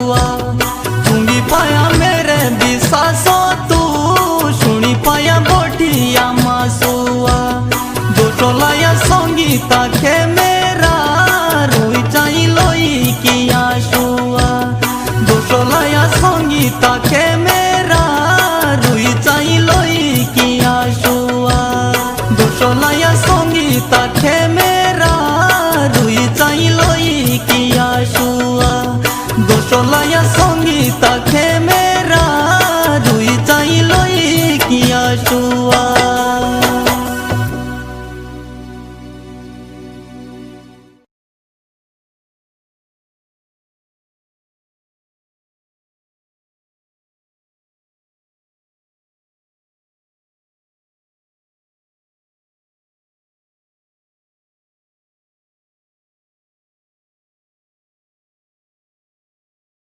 चुंगी पाया मेरे विश्वासो तू शुणी पाया बोटिया मासुआ दोटोलाया संगीता के मेरा रोई चाई लोई किया शुआ दोटोलाया संगीता के मेरा रोई चाई लोई किया शुआ दोटोलाया संगीता के मेरा रोई चाई लोई किया शुआ दोटोलाया संगीता के